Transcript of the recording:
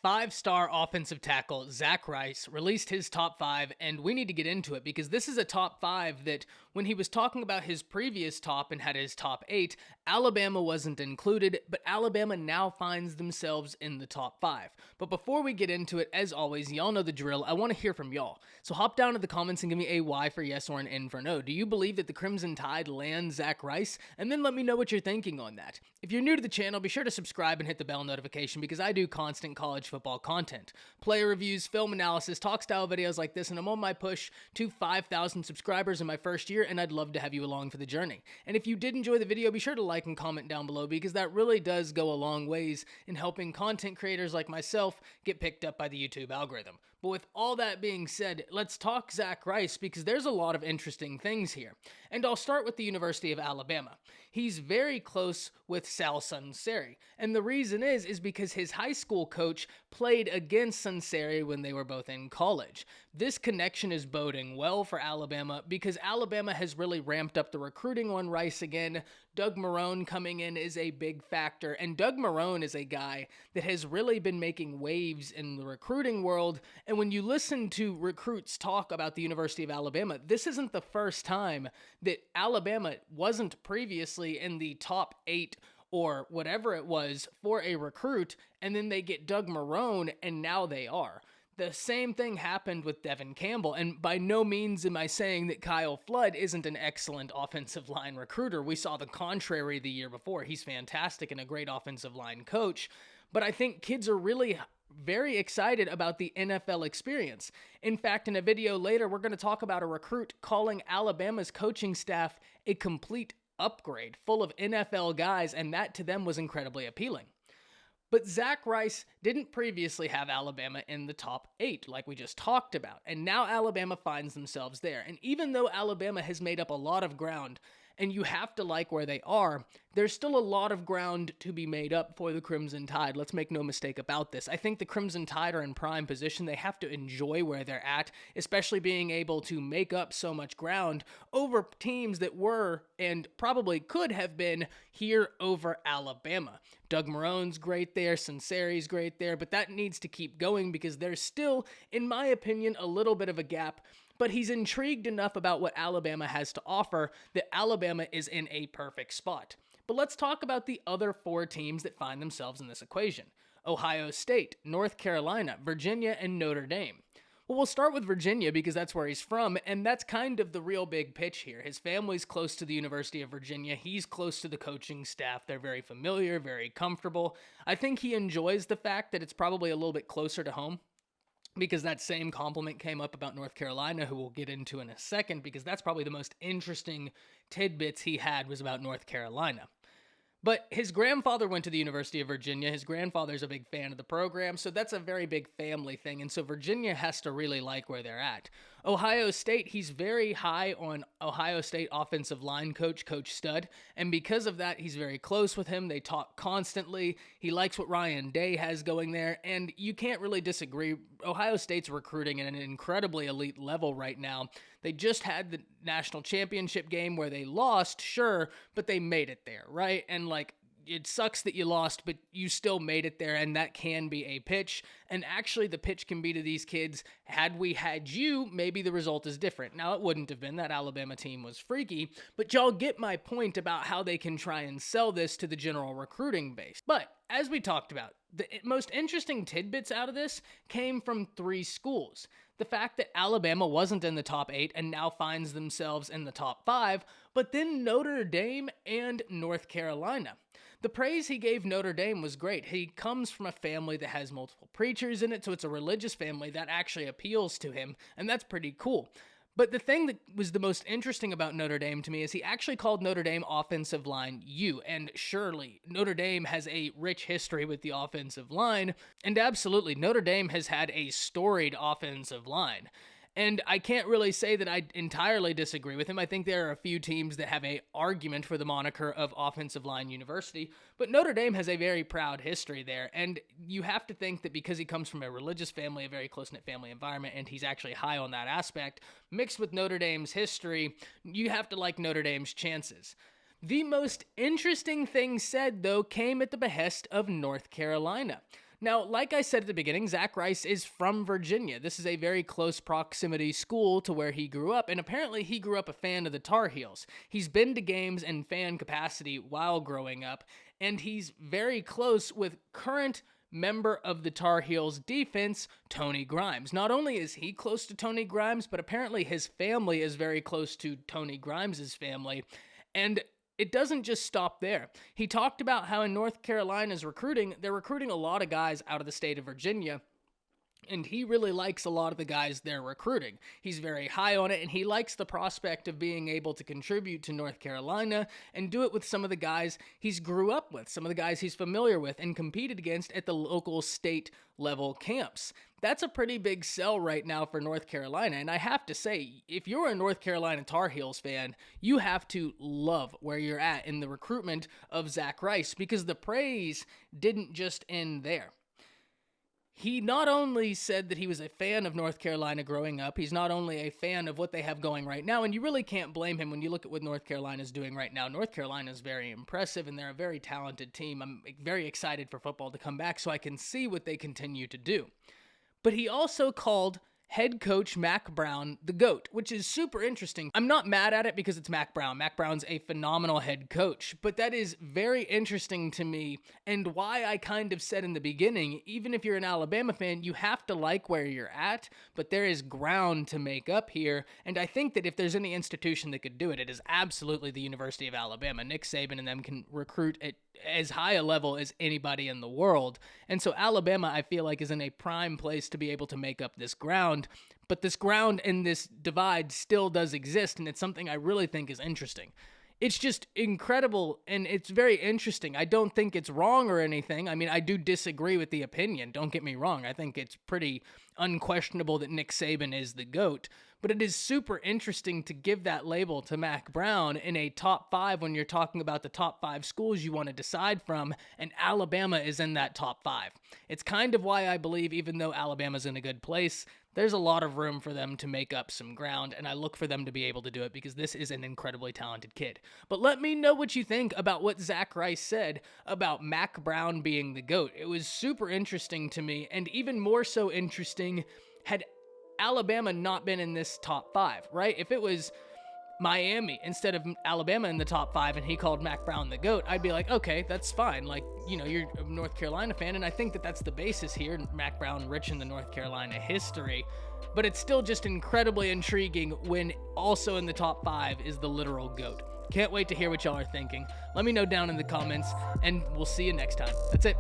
Five-star offensive tackle Zach Rice released his top five, and we need to get into it because this is a top five that when he was talking about his previous top and had his top eight, Alabama wasn't included, but Alabama now finds themselves in the top five. But before we get into it, as always, y'all know the drill. I want to hear from y'all. So hop down to the comments and give me a Y for yes or an N for no. Do you believe that the Crimson Tide lands Zach Rice? And then let me know what you're thinking on that. If you're new to the channel, be sure to subscribe and hit the bell notification because I do constant college football content. Player reviews, film analysis, talk style videos like this, and I'm on my push to 5,000 subscribers in my first year, and I'd love to have you along for the journey. And if you did enjoy the video, be sure to like and comment down below because that really does go a long ways in helping content creators like myself get picked up by the YouTube algorithm. But with all that being said, let's talk Zach Rice because there's a lot of interesting things here. And I'll start with the University of Alabama. He's very close with Sal Sunseri, and the reason is because his high school coach played against Sunseri when they were both in college. This connection is boding well for Alabama because Alabama has really ramped up the recruiting on Rice again. Doug Marrone coming in is a big factor, and Doug Marrone is a guy that has really been making waves in the recruiting world. And when you listen to recruits talk about the University of Alabama, this isn't the first time that Alabama wasn't previously in the top 8 or whatever it was for a recruit, and then they get Doug Marrone, and now they are. The same thing happened with Devin Campbell, and by no means am I saying that Kyle Flood isn't an excellent offensive line recruiter. We saw the contrary the year before. He's fantastic and a great offensive line coach, but I think kids are really very excited about the NFL experience. In fact, in a video later, we're going to talk about a recruit calling Alabama's coaching staff a complete upgrade full of NFL guys, and that to them was incredibly appealing. But Zach Rice didn't previously have Alabama in the top 8 like we just talked about, and now Alabama finds themselves there. And even though Alabama has made up a lot of ground, and you have to like where they are, there's still a lot of ground to be made up for the Crimson Tide. Let's make no mistake about this. I think the Crimson Tide are in prime position. They have to enjoy where they're at, especially being able to make up so much ground over teams that were and probably could have been here over Alabama. Doug Marrone's great there, Sunseri's great there, but that needs to keep going because there's still, in my opinion, a little bit of a gap. But he's intrigued enough about what Alabama has to offer that Alabama is in a perfect spot. But let's talk about the other 4 teams that find themselves in this equation: Ohio State, North Carolina, Virginia, and Notre Dame. Well, we'll start with Virginia because that's where he's from, and that's kind of the real big pitch here. His family's close to the University of Virginia. He's close to the coaching staff. They're very familiar, very comfortable. I think he enjoys the fact that it's probably a little bit closer to home, because that same compliment came up about North Carolina, who we'll get into in a second, because that's probably the most interesting tidbits he had was about North Carolina. But his grandfather went to the University of Virginia. His grandfather's a big fan of the program, so that's a very big family thing, and so Virginia has to really like where they're at. Ohio State, he's very high on Ohio State offensive line coach, Coach Stud, and because of that, he's very close with him. They talk constantly. He likes what Ryan Day has going there, and you can't really disagree. Ohio State's recruiting at an incredibly elite level right now. They just had the national championship game where they lost, sure, but they made it there, right? And like, it sucks that you lost, but you still made it there, and that can be a pitch. And actually, the pitch can be to these kids, had we had you, maybe the result is different. Now, it wouldn't have been. That Alabama team was freaky, but y'all get my point about how they can try and sell this to the general recruiting base. But as we talked about, the most interesting tidbits out of this came from 3 schools. The fact that Alabama wasn't in the top 8 and now finds themselves in the top 5, but then Notre Dame and North Carolina. The praise he gave Notre Dame was great. He comes from a family that has multiple preachers in it, so it's a religious family that actually appeals to him, and that's pretty cool. But the thing that was the most interesting about Notre Dame to me is he actually called Notre Dame offensive line U, and surely Notre Dame has a rich history with the offensive line, and absolutely Notre Dame has had a storied offensive line. And I can't really say that I entirely disagree with him. I think there are a few teams that have an argument for the moniker of Offensive Line University, but Notre Dame has a very proud history there. And you have to think that because he comes from a religious family, a very close-knit family environment, and he's actually high on that aspect, mixed with Notre Dame's history, you have to like Notre Dame's chances. The most interesting thing said, though, came at the behest of North Carolina. Now, like I said at the beginning, Zach Rice is from Virginia. This is a very close proximity school to where he grew up, and apparently he grew up a fan of the Tar Heels. He's been to games in fan capacity while growing up, and he's very close with current member of the Tar Heels defense, Tony Grimes. Not only is he close to Tony Grimes, but apparently his family is very close to Tony Grimes' family, and it doesn't just stop there. He talked about how in North Carolina's recruiting, they're recruiting a lot of guys out of the state of Virginia, and he really likes a lot of the guys they're recruiting. He's very high on it, and he likes the prospect of being able to contribute to North Carolina and do it with some of the guys he's grew up with, some of the guys he's familiar with and competed against at the local state level camps. That's a pretty big sell right now for North Carolina, and I have to say, if you're a North Carolina Tar Heels fan, you have to love where you're at in the recruitment of Zach Rice, because the praise didn't just end there. He not only said that he was a fan of North Carolina growing up, he's not only a fan of what they have going right now, and you really can't blame him when you look at what North Carolina's doing right now. North Carolina's very impressive, and they're a very talented team. I'm very excited for football to come back so I can see what they continue to do. But he also called head coach Mack Brown the GOAT, which is super interesting. I'm not mad at it because it's Mack Brown. Mack Brown's a phenomenal head coach, but that is very interesting to me, and why I kind of said in the beginning, even if you're an Alabama fan, you have to like where you're at, but there is ground to make up here, and I think that if there's any institution that could do it, it is absolutely the University of Alabama. Nick Saban and them can recruit at as high a level as anybody in the world, and so Alabama, I feel like, is in a prime place to be able to make up this ground. But this ground and this divide still does exist, and it's something I really think is interesting. It's just incredible, and it's very interesting. I don't think it's wrong or anything. I mean, I do disagree with the opinion. Don't get me wrong. I think it's pretty unquestionable that Nick Saban is the GOAT, but it is super interesting to give that label to Mack Brown in a top 5 when you're talking about the top 5 schools you want to decide from, and Alabama is in that top 5. It's kind of why I believe, even though Alabama's in a good place, there's a lot of room for them to make up some ground, and I look for them to be able to do it because this is an incredibly talented kid. But let me know what you think about what Zach Rice said about Mack Brown being the GOAT. It was super interesting to me, and even more so interesting had Alabama not been in this top 5, right? If it was Miami instead of Alabama in the top 5 and he called Mack Brown the GOAT, I'd be like, okay, that's fine. Like, you know, you're a North Carolina fan, and I think that that's the basis here. Mack Brown rich in the North Carolina history, but it's still just incredibly intriguing when also in the top 5 is the literal GOAT. Can't wait to hear what y'all are thinking. Let me know down in the comments, and we'll see you next time. That's it.